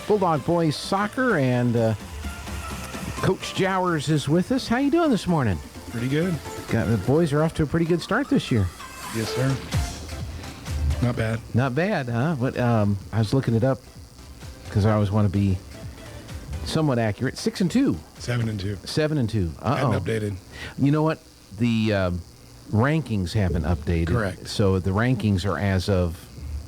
Bulldog Boys Soccer, and Coach Jowers is with us. How you doing this morning? Pretty good. The boys are off to a pretty good start this year. Yes, sir. Not bad. Not bad, huh? But I was looking it up because I always want to be somewhat accurate. 6-2. 7-2. 7-2. Hadn't updated. You know what? The rankings haven't updated. Correct. So the rankings are as of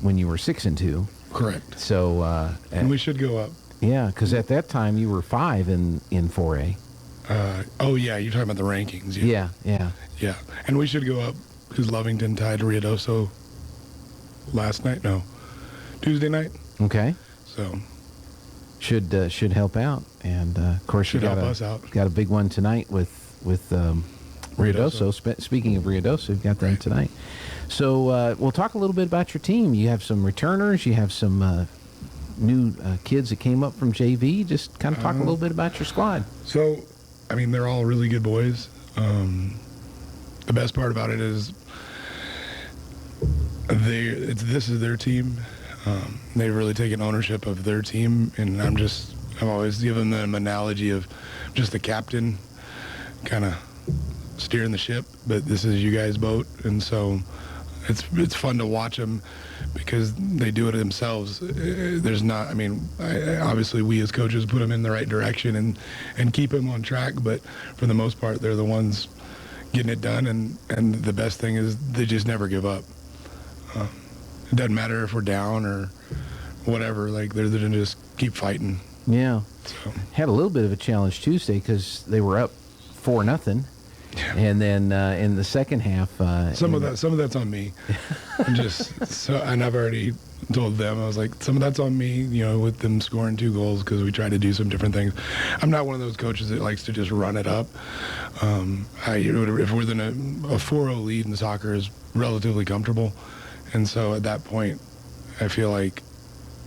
when you were 6-2. Correct. So and we should go up. Yeah, because at that time you were 5 in 4A. Oh yeah, you're talking about the rankings. Yeah. Yeah, and we should go up because Lovington tied Ruidoso Tuesday night. Okay. So should help out, and of course you should help us out. Got a big one tonight with Ruidoso. Speaking of Ruidoso, you've got them tonight. So we'll talk a little bit about your team. You have some returners. You have some new kids that came up from JV. Just kind of talk a little bit about your squad. So, I mean, they're all really good boys. The best part about it is this is their team. They've really taken ownership of their team, and I've always given them an analogy of just the captain kind of steering the ship, but this is you guys' boat, and so it's fun to watch them because they do it themselves. Obviously we as coaches put them in the right direction and keep them on track, but for the most part they're the ones getting it done, and the best thing is they just never give up. It doesn't matter if we're down or whatever, like they're going to just keep fighting. Yeah. So. Had a little bit of a challenge Tuesday because they were up 4-0. Yeah. And then in the second half, some of that's on me. And I've already told them, I was like, some of that's on me, with them scoring 2 goals because we try to do some different things. I'm not one of those coaches that likes to just run it up. If we're in a 4-0 lead in soccer is relatively comfortable, and so at that point, I feel like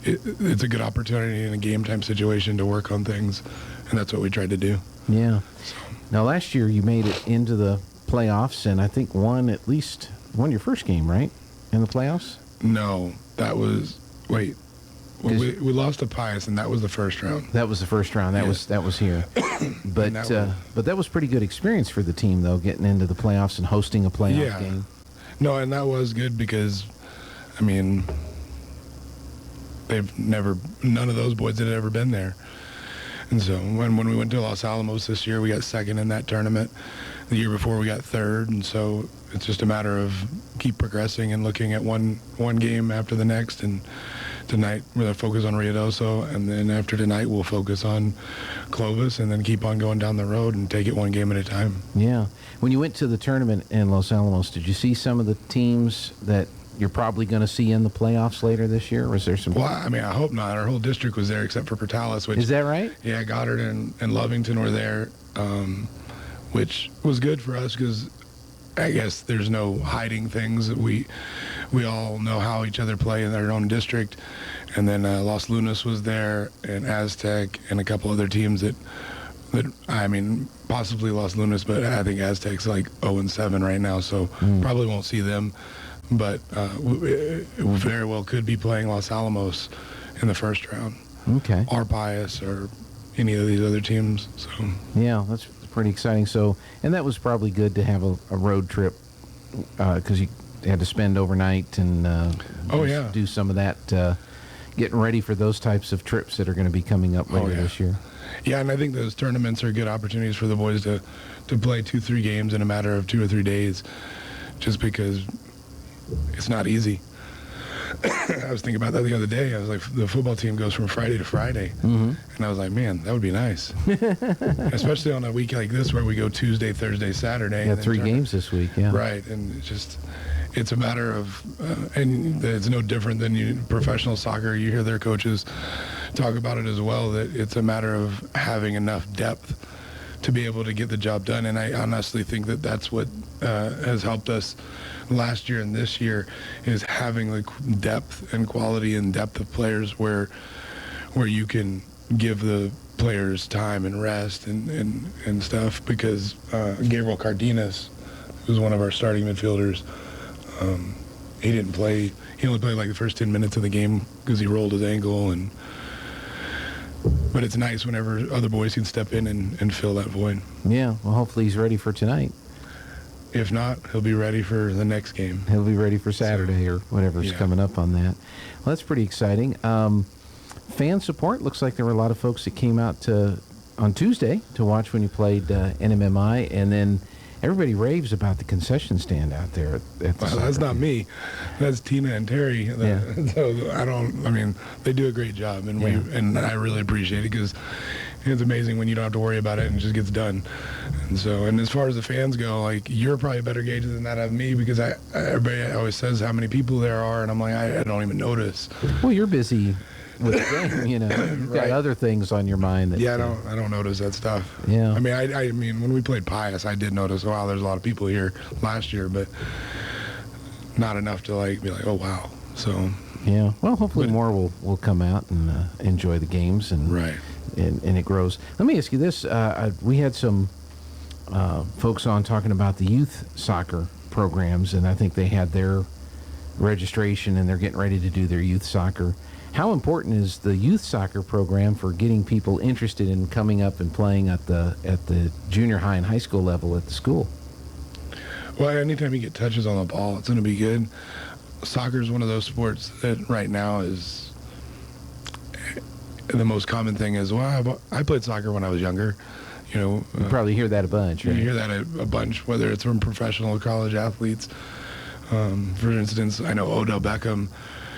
it's a good opportunity in a game time situation to work on things, and that's what we tried to do. Yeah. So. Now, last year you made it into the playoffs, and I think won your first game, right, in the playoffs? No, that was we lost to Pius, and that was the first round. That was the first round. That was here. But that was pretty good experience for the team, though, getting into the playoffs and hosting a playoff game. No, and that was good because, I mean, none of those boys had ever been there. And so when we went to Los Alamos this year, we got second in that tournament. The year before, we got third. And so it's just a matter of keep progressing and looking at one game after the next. And tonight, we're going to focus on Ruidoso. And then after tonight, we'll focus on Clovis and then keep on going down the road and take it one game at a time. Yeah. When you went to the tournament in Los Alamos, did you see some of the teams that you're probably going to see in the playoffs later this year? Or was there some? Well, I mean, I hope not. Our whole district was there except for Portales. Is that right? Yeah, Goddard and Lovington were there, which was good for us because I guess there's no hiding things. We all know how each other play in their own district. And then Los Lunas was there, and Aztec, and a couple other teams that I mean, possibly Los Lunas, but I think Aztec's like 0-7 right now, so probably won't see them. But we very well could be playing Los Alamos in the first round. Okay. Or Pius or any of these other teams. So yeah, that's pretty exciting. So, and that was probably good to have a road trip because you had to spend overnight and do some of that, getting ready for those types of trips that are going to be coming up later this year. Yeah, and I think those tournaments are good opportunities for the boys to play 2-3 games in a matter of 2 or 3 days, just because it's not easy. I was thinking about that the other day. I was like, the football team goes from Friday to Friday. Mm-hmm. And I was like, man, that would be nice. Especially on a week like this where we go Tuesday, Thursday, Saturday. Yeah, 3 games this week, yeah. Right, and it's a matter of, and it's no different than professional soccer. You hear their coaches talk about it as well, that it's a matter of having enough depth to be able to get the job done. And I honestly think that that's what has helped us last year and this year, is having the depth and quality and depth of players where you can give the players time and rest and stuff. Because Gabriel Cardenas, who's one of our starting midfielders, he didn't play. He only played like the first 10 minutes of the game because he rolled his ankle, and But it's nice whenever other boys can step in and fill that void. Yeah, well, hopefully he's ready for tonight. If not, he'll be ready for the next game. He'll be ready for Saturday or whatever's coming up on that. Well, that's pretty exciting. Fan support, looks like there were a lot of folks that came out on Tuesday to watch when you played NMMI, and then everybody raves about the concession stand out there. Well, that's not me. That's Tina and Terry. So they do a great job, and I really appreciate it because it's amazing when you don't have to worry about it and it just gets done. And as far as the fans go, like, you're probably a better gauge than that of me because everybody always says how many people there are, and I'm like, I don't even notice. Well, you're busy with the game, you've got other things on your mind. I don't notice that stuff. Yeah. I mean, when we played Pius, I did notice, wow, there's a lot of people here last year, but not enough to be like, oh wow. So yeah. Well, hopefully more will come out and enjoy the games and it grows. Let me ask you this: we had some folks on talking about the youth soccer programs, and I think they had their registration and they're getting ready to do their youth soccer. How important is the youth soccer program for getting people interested in coming up and playing at the junior high and high school level at the school? Well, anytime you get touches on the ball, it's going to be good. Soccer is one of those sports that right now is the most common thing is, well, I played soccer when I was younger. You probably hear that a bunch, right? You hear that a bunch, whether it's from professional or college athletes. For instance, I know Odell Beckham,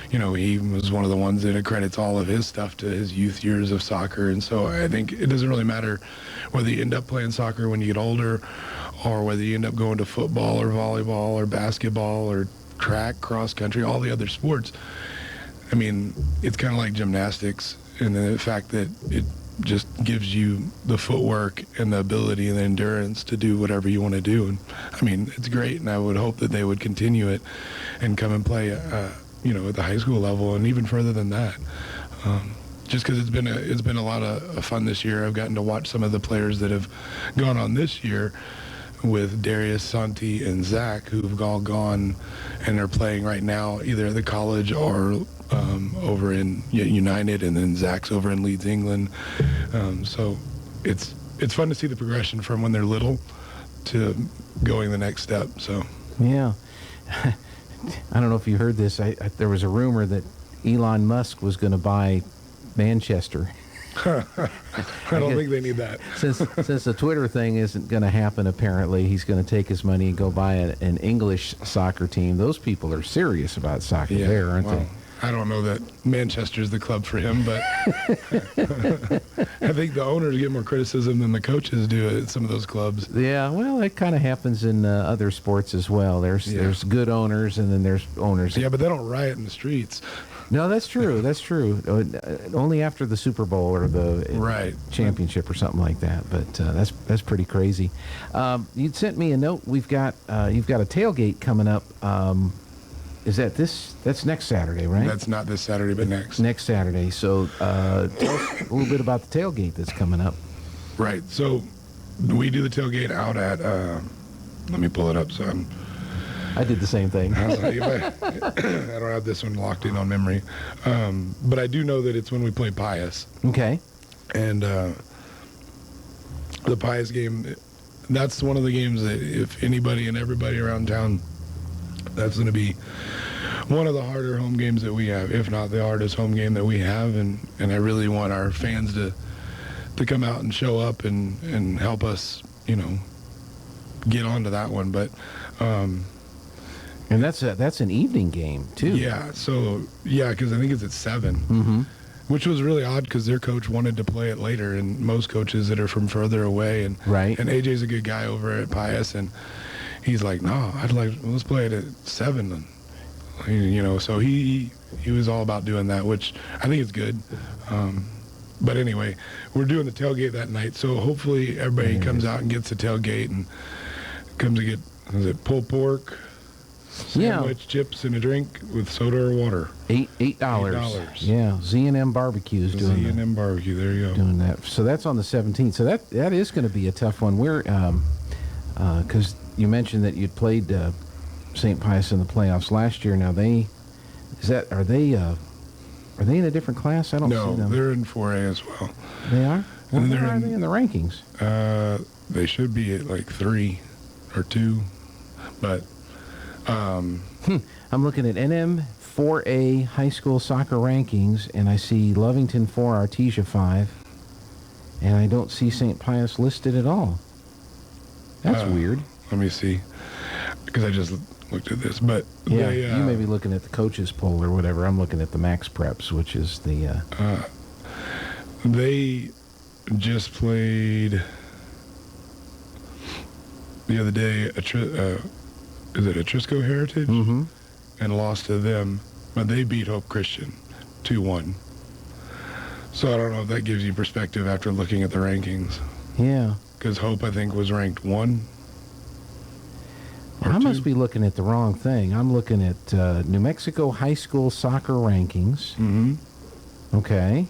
he was one of the ones that accredits all of his stuff to his youth years of soccer. And so I think it doesn't really matter whether you end up playing soccer when you get older or whether you end up going to football or volleyball or basketball or track, cross country, all the other sports. I mean, it's kind of like gymnastics in the fact that it just gives you the footwork and the ability and the endurance to do whatever you want to do. And I mean, it's great, and I would hope that they would continue it and come and play at the high school level and even further than that. Just because it's been a lot of fun this year. I've gotten to watch some of the players that have gone on this year with Darius, Santi, and Zach, who've all gone and are playing right now either at the college or over in United, and then Zach's over in Leeds, England. So it's fun to see the progression from when they're little to going the next step. So yeah. I don't know if you heard this. There was a rumor that Elon Musk was going to buy Manchester. I don't think they need that. Since the Twitter thing isn't going to happen, apparently, he's going to take his money and go buy an English soccer team. Those people are serious about soccer there, aren't they? I don't know that Manchester's the club for him, but I think the owners get more criticism than the coaches do at some of those clubs. Yeah, well, it kind of happens in other sports as well. There's good owners, and then there's owners. Yeah, but they don't riot in the streets. No, that's true. That's true. Only after the Super Bowl or the championship or something like that. But that's pretty crazy. You'd sent me a note. You've got a tailgate coming up. Is that's next Saturday, right? That's not this Saturday, but next. Next Saturday. So tell us a little bit about the tailgate that's coming up. Right. So we do the tailgate out at, let me pull it up. So I did the same thing. I don't have this one locked in on memory. But I do know that it's when we play Pius. Okay. And the Pius game, that's one of the games that if anybody and everybody around town, that's going to be one of the harder home games that we have, if not the hardest home game that we have. And I really want our fans to come out and show up and help us, get onto that one. But and that's an evening game too. Yeah. So because I think it's at 7, which was really odd because their coach wanted to play it later, and most coaches that are from further away and AJ's a good guy over at Pius, and he's like, no, let's play it at 7. And, so he was all about doing that, which I think is good. But anyway, we're doing the tailgate that night, so hopefully everybody comes out and gets the tailgate and comes to get pulled pork, sandwich, chips, and a drink with soda or water. $8. Yeah, Z&M Barbecue's doing that. Z&M Barbecue, there you go. Doing that. So that's on the 17th. So that is going to be a tough one. We're because you mentioned that you'd played St. Pius in the playoffs last year. Now are they Are they in a different class? I don't see No, them. they're in 4A as well. They are? And Where they're are they in the rankings? They should be at like 3 or 2, but I'm looking at NM 4A high school soccer rankings, and I see Lovington 4, Artesia 5, and I don't see St. Pius listed at all. That's weird. let me see, because I just looked at this. But Yeah, you may be looking at the coaches poll or whatever. I'm looking at the Max Preps, which is the... they just played the other day. Is it Atrisco Heritage? Mm-hmm. And lost to them, but they beat Hope Christian 2-1. So I don't know if that gives you perspective after looking at the rankings. Yeah. Because Hope, I think, was ranked 1. I must be looking at the wrong thing. I'm looking at New Mexico high school soccer rankings. Mm-hmm. Okay.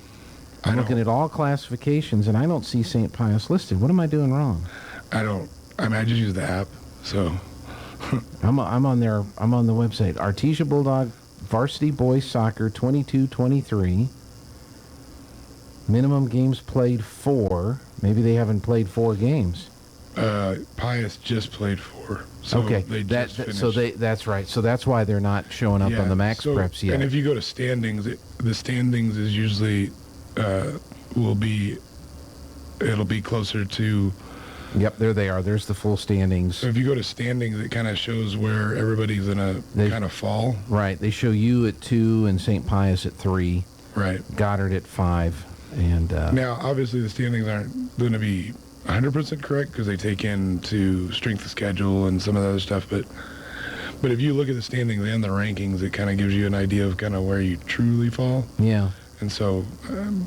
I'm looking at all classifications, and I don't see St. Pius listed. What am I doing wrong? I just use the app, so... I'm on there. I'm on the website. Artesia Bulldog Varsity Boys Soccer 22-23. Minimum games played 4. Maybe they haven't played 4 games. Pius just played 4. So okay, they just finished. That's right. So that's why they're not showing up on the Max Preps yet. And if you go to standings, the standings is usually it'll be closer to. Yep, there they are. There's the full standings. So if you go to standings, it kind of shows where everybody's in a kind of fall. Right. They show you at 2 and St. Pius at 3. Right. Goddard at 5. And now, obviously, the standings aren't going to be 100% correct because they take into strength of schedule and some of the other stuff. But if you look at the standings and the rankings, it kind of gives you an idea of kind of where you truly fall. Yeah. And so,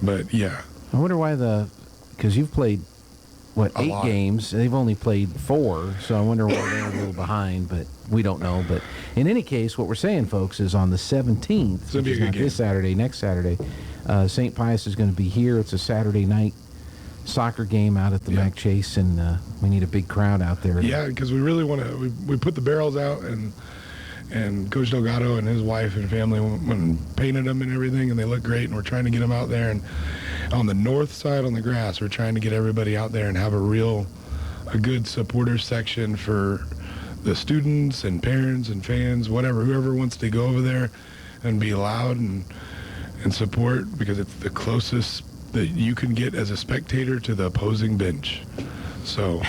but yeah. I wonder why because you've played, what, 8 games? They've only played 4, so I wonder why they're a little behind, but we don't know. But in any case, what we're saying, folks, is on the 17th, which is not this Saturday, next Saturday, St. Pius is going to be here. It's a Saturday night soccer game out at the Mac Chase, and we need a big crowd out there. Yeah, because we really want to. We put the barrels out, and Coach Delgado and his wife and family went and painted them and everything, and they look great. And we're trying to get them out there. And on the north side on the grass, we're trying to get everybody out there and have a good supporter section for the students and parents and fans, whoever wants to go over there and be loud and support, because it's the closest that you can get as a spectator to the opposing bench. So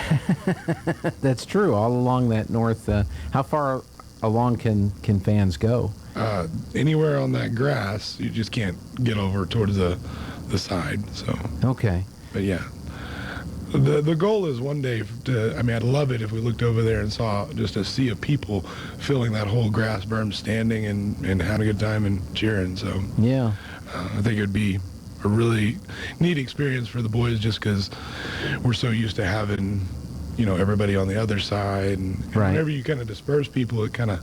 that's true. All along that north, how far along can fans go? Anywhere on that grass, you just can't get over towards the side. So okay, but yeah, the goal is one day I'd love it if we looked over there and saw just a sea of people filling that whole grass berm, standing and having a good time and cheering. So yeah, I think it would be a really neat experience for the boys, just because we're so used to having, everybody on the other side, and whenever you kind of disperse people, it kind of,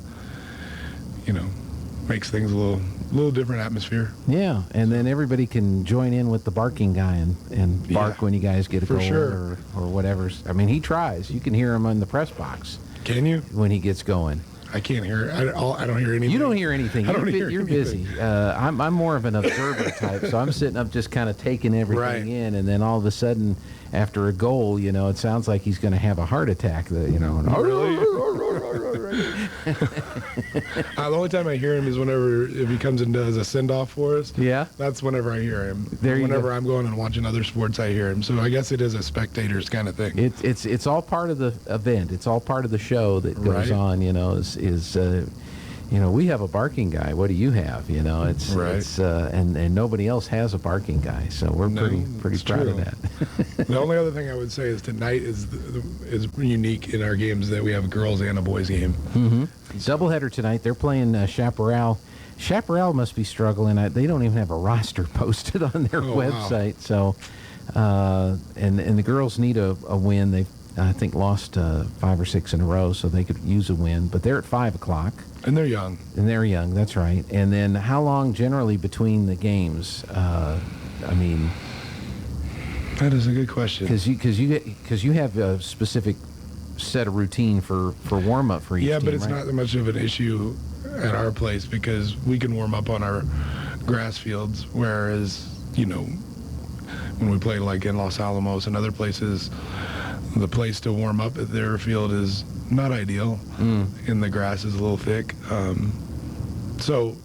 makes things a little different atmosphere. Yeah, and then everybody can join in with the barking guy and bark when you guys get a goal or whatever. I mean, he tries. You can hear him in the press box. Can you? When he gets going. I can't hear. I don't hear anything. You don't hear anything. You're busy. Anything. I'm more of an observer type, so I'm sitting up just kind of taking everything in, and then all of a sudden, after a goal, it sounds like he's going to have a heart attack. The only time I hear him is if he comes and does a send-off for us. Yeah. That's whenever I hear him. Whenever I'm going and watching other sports, I hear him. So I guess it is a spectators kind of thing. It's all part of the event. It's all part of the show that goes on. We have a barking guy. What do you have? It's and nobody else has a barking guy. So we're pretty proud of that. The only other thing I would say is tonight is unique in our games that we have a girls and a boys game. Mm-hmm. Doubleheader tonight. They're playing Chaparral. Chaparral must be struggling. They don't even have a roster posted on their website. Wow. So, and the girls need a win. They've I think lost 5 or 6 in a row, so they could use a win. But they're at 5 o'clock. And they're young. That's right. And then how long generally between the games? That is a good question. Because you have a specific set of routine for warm up for each team, but it's right? not that much of an issue at our place, because we can warm up on our grass fields, whereas, when we play like in Los Alamos and other places, the place to warm up at their field is not ideal, and the grass is a little thick. So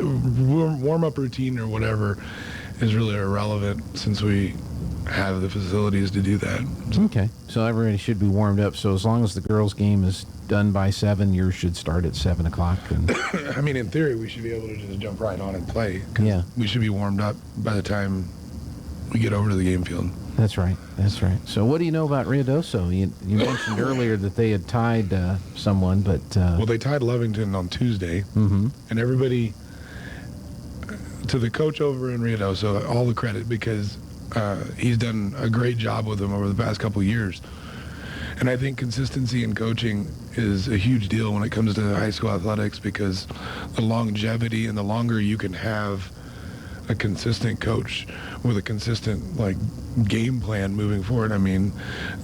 warm-up routine or whatever is really irrelevant since we have the facilities to do that. Okay, so everybody should be warmed up. So as long as the girls' game is done by 7, yours should start at 7 o'clock. And I mean, in theory, we should be able to just jump right on and play. 'Cause Yeah. we should be warmed up by the time we get over to the game field. That's right. That's right. So what do you know about Ruidoso? You mentioned earlier that they had tied someone, but Well, they tied Lovington on Tuesday, and everybody, to the coach over in Ruidoso, all the credit, because he's done a great job with them over the past couple of years. And I think consistency in coaching is a huge deal when it comes to high school athletics, because the longevity and the longer you can have a consistent coach with a consistent game plan moving forward, I mean,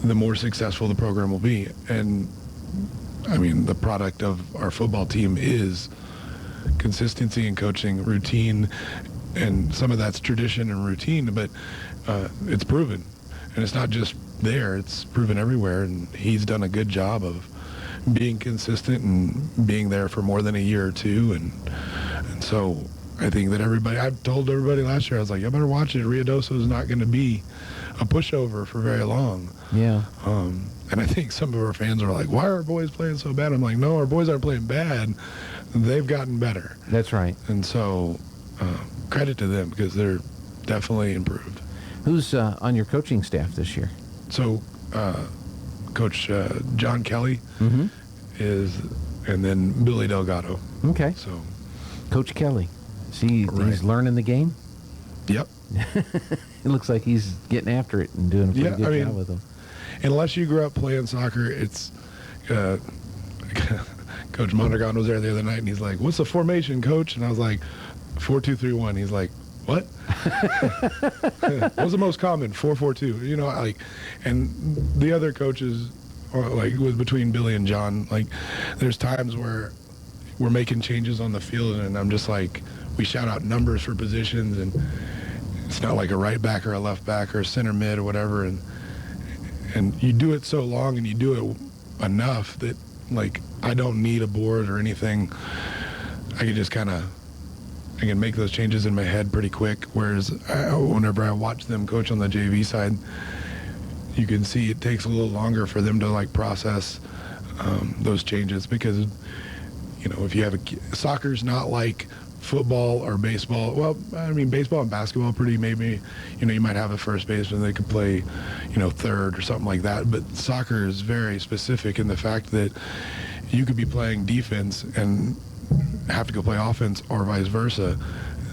the more successful the program will be. And I mean, the product of our football team is consistency in coaching, routine, and some of that's tradition and routine, but it's proven. And it's not just there, it's proven everywhere, and he's done a good job of being consistent and being there for more than a year or two. And so I think that I've told everybody last year, I was like, you better watch it. Ruidoso is not going to be a pushover for very long. yeah. And I think some of our fans are like, why are our boys playing so bad? I'm like, no, our boys aren't playing bad. They've gotten better. That's right. And so credit to them, because they're definitely improved. Who's on your coaching staff this year? So Coach John Kelly is, and then Billy Delgado. Okay. So, Coach Kelly. See, Right. he's learning the game. yep. It looks like he's getting after it and doing a pretty good job with them. Unless you grew up playing soccer, it's Coach Mondragon was there the other night, and he's like, what's the formation, Coach? And I was like, 4-2-3-1. He's like, what? What's the most common? 4-4-2. And the other coaches, was between Billy and John, there's times where we're making changes on the field, and I'm just like, we shout out numbers for positions, and it's not like a right back or a left back or a center mid or whatever, and you do it so long and you do it enough that I don't need a board or anything. I can just I can make those changes in my head pretty quick, whereas whenever I watch them coach on the JV side, you can see it takes a little longer for them to process those changes, because if you have soccer's not like football or baseball. Well, I mean, baseball and basketball pretty maybe, you might have a first baseman that could play, third or something like that. But soccer is very specific in the fact that you could be playing defense and have to go play offense, or vice versa.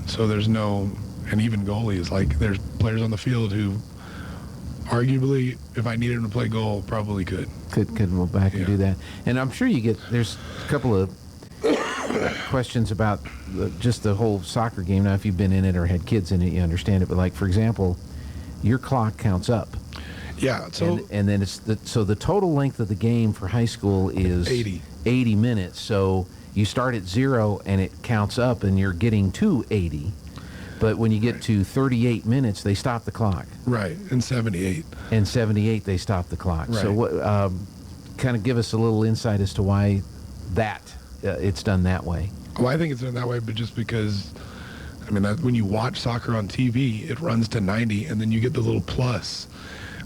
So there's and even goalies, there's players on the field who arguably, if I needed them to play goal, probably could go back and do that. And I'm sure there's a couple of questions about just the whole soccer game. Now, if you've been in it or had kids in it, you understand it. But for example, your clock counts up. Yeah. So and then so the total length of the game for high school is 80 minutes. So you start at 0 and it counts up, and you're getting to 80. But when you get to 38 minutes, they stop the clock. Right. And 78. And 78, they stop the clock. Right. So what? Kind of give us a little insight as to why it's done that way. Well, I think it's done that way, but just because, I mean, when you watch soccer on TV, it runs to 90, and then you get the little plus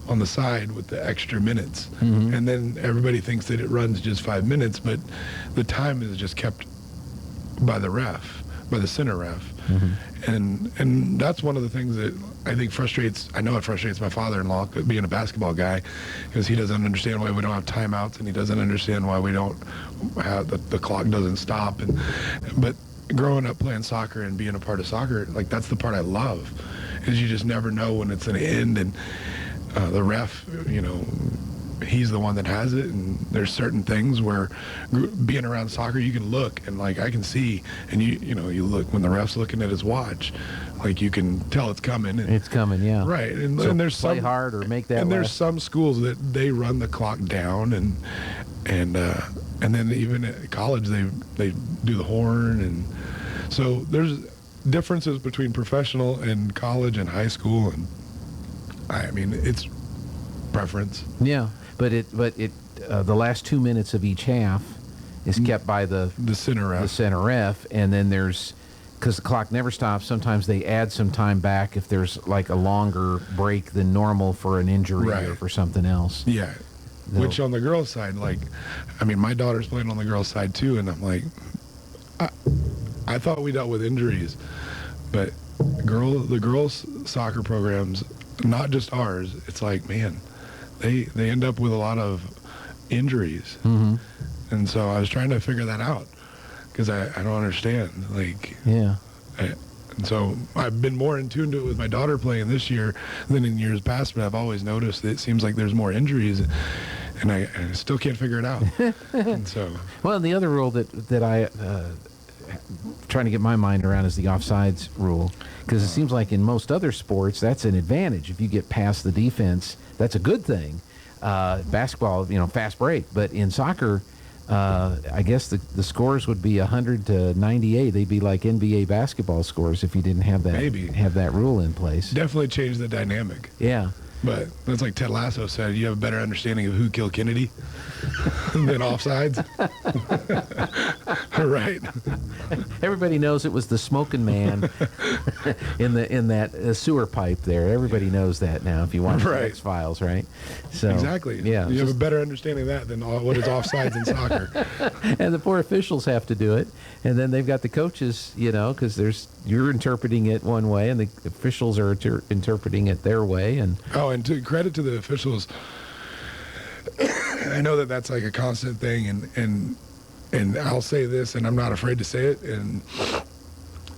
on the side with the extra minutes. And then everybody thinks that it runs just 5 minutes, but the time is just kept by the ref, by the center ref. And that's one of the things that I think I know it frustrates my father-in-law, being a basketball guy, because he doesn't understand why we don't have timeouts, and he doesn't understand why we don't have the clock doesn't stop. But growing up playing soccer and being a part of soccer, that's the part I love, is you just never know when it's going to end. And the ref, he's the one that has it, and there's certain things where being around soccer, you can look and I can see, and you look when the ref's looking at his watch, you can tell it's coming. It's coming, yeah. Right, and So there's play hard or make that. And there's last. some schools that they run the clock down, and then even at college they do the horn, and so differences between professional and college and high school, and I mean, it's preference. Yeah, but the last 2 minutes of each half is kept by the center ref. The center ref, and then because the clock never stops, sometimes they add some time back if there's like a longer break than normal for an injury or for something else. Yeah. Which on the girls' side, like, I mean, my daughter's playing on the girls' side too, and I'm like, I thought we dealt with injuries, but the girls' soccer programs, not just ours, it's like, man, they end up with a lot of injuries. Mm-hmm. And so I was trying to figure that out because I don't understand. Like, yeah. And so I've been more in tune to it with my daughter playing this year than in years past, but I've always noticed that it seems like there's more injuries, and I still can't figure it out. And so, well, the other rule that I trying to get my mind around is the offsides rule, because it seems like in most other sports that's an advantage. If you get past the defense, that's a good thing. Basketball, fast break, but in soccer, I guess the scores would be 100 to 98. They'd be like NBA basketball scores if you didn't have that rule in place. Definitely changed the dynamic. Yeah. But that's like Ted Lasso said, you have a better understanding of who killed Kennedy than offsides. Right? Everybody knows it was the smoking man in that sewer pipe there. Everybody knows that now if you watch the X-Files, right? So, exactly. Yeah. You have a better understanding of that than what is offsides in soccer. And the poor officials have to do it. And then they've got the coaches, because you're interpreting it one way and the officials are interpreting it their way. And and credit to the officials. I know that that's like a constant thing, and I'll say this, and I'm not afraid to say it. And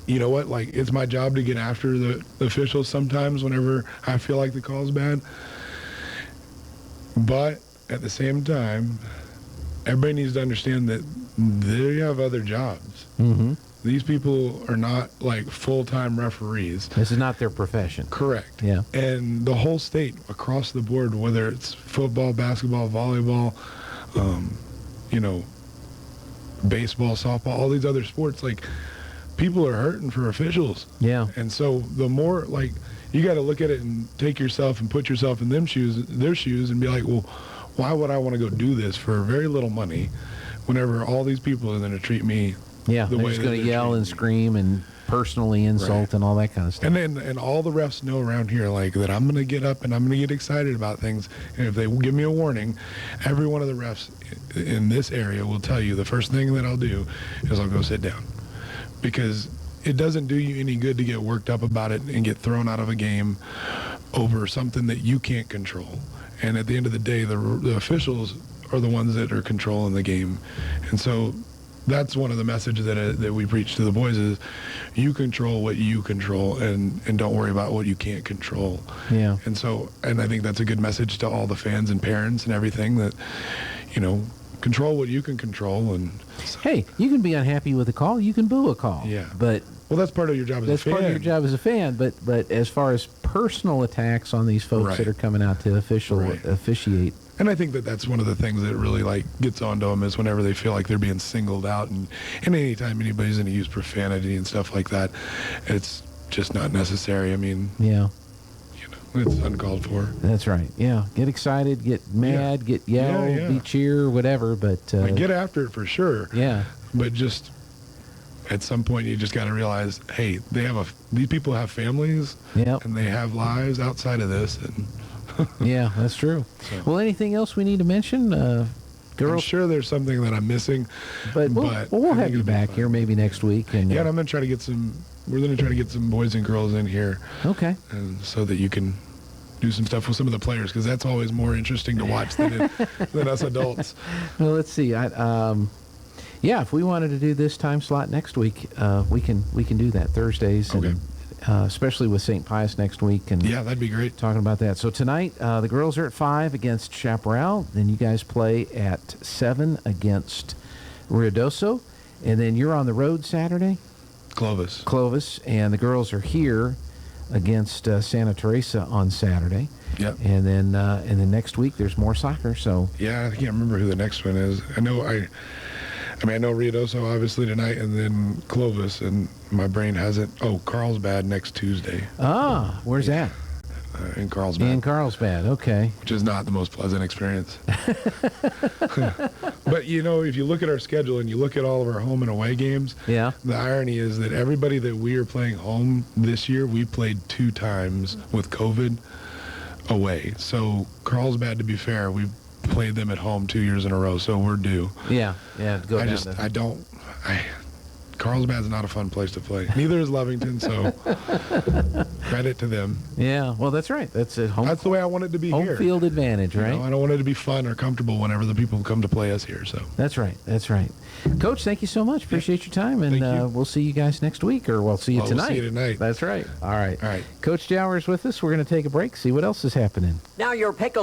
you know what? Like, it's my job to get after the officials sometimes whenever I feel like the call's bad. But at the same time, everybody needs to understand that they have other jobs. Mm-hmm. These people are not like full-time referees. This is not their profession. Correct. Yeah. And the whole state, across the board, whether it's football, basketball, volleyball, baseball, softball, all these other sports, like, people are hurting for officials. Yeah. And so the more, like, you got to look at it and take yourself and put yourself in their shoes and be like, well, why would I want to go do this for very little money whenever all these people are going to treat me they're just going to yell and scream and personally insult and all that kind of stuff. And all the refs know around here, like, that I'm going to get up and I'm going to get excited about things. And if they give me a warning, every one of the refs in this area will tell you the first thing that I'll do is I'll go sit down. Because it doesn't do you any good to get worked up about it and get thrown out of a game over something that you can't control. And at the end of the day, the officials are the ones that are controlling the game. And so that's one of the messages that we preach to the boys is you control what you control and don't worry about what you can't control. Yeah. And I think that's a good message to all the fans and parents and everything that, control what you can control. And hey, you can be unhappy with a call. You can boo a call. Yeah. But that's part of your job as a fan. That's part of your job as a fan. But as far as personal attacks on these folks that are coming out to officiate. And I think that's one of the things that really, like, gets onto them is whenever they feel like they're being singled out, and anytime anybody's going to use profanity and stuff like that, it's just not necessary. I mean, it's uncalled for. That's right. Yeah, get excited, get mad, get yell, be cheer, whatever. But get after it for sure. Yeah. But just at some point, you just got to realize, hey, these people have families, and they have lives outside of this, and. Yeah, that's true. So. Well, anything else we need to mention? Girls? I'm sure there's something that I'm missing. But we'll have you back here maybe next week. And, and I'm going to try to get we're going to try to get some boys and girls in here. Okay. And so that you can do some stuff with some of the players, because that's always more interesting to watch than us adults. Well, let's see. If we wanted to do this time slot next week, we can do that Thursdays. Okay. And, especially with St. Pius next week. And that'd be great. Talking about that. So tonight, the girls are at 5 against Chaparral. Then you guys play at 7 against Ruidoso. And then you're on the road Saturday? Clovis. And the girls are here against Santa Teresa on Saturday. Yep. And then next week there's more soccer. So I can't remember who the next one is. I know I mean, I know Ruidoso obviously tonight, and then Clovis, and my brain hasn't. Oh, Carlsbad next Tuesday. Ah, where's that? In Carlsbad. In Carlsbad, okay. Which is not the most pleasant experience. But, you know, if you look at our schedule and you look at all of our home and away games, Yeah. the irony is that everybody that we are playing home this year, we played 2 times with COVID away. So Carlsbad, to be fair, we played them at home 2 years in a row, so we're due. Yeah, go down Carlsbad's not a fun place to play. Neither is Lovington, so credit to them. Yeah, well, that's right. That's a home. That's the way I want it to be home here. field advantage, right? You know, I don't want it to be fun or comfortable whenever the people come to play us here. So That's right. Coach, thank you so much. Appreciate your time, and Thank you. we'll see you guys next week, or we'll see you tonight. We'll see you tonight. That's right. All right. All right. Coach Jowers with us. We're going to take a break, see what else is happening. Now your pickles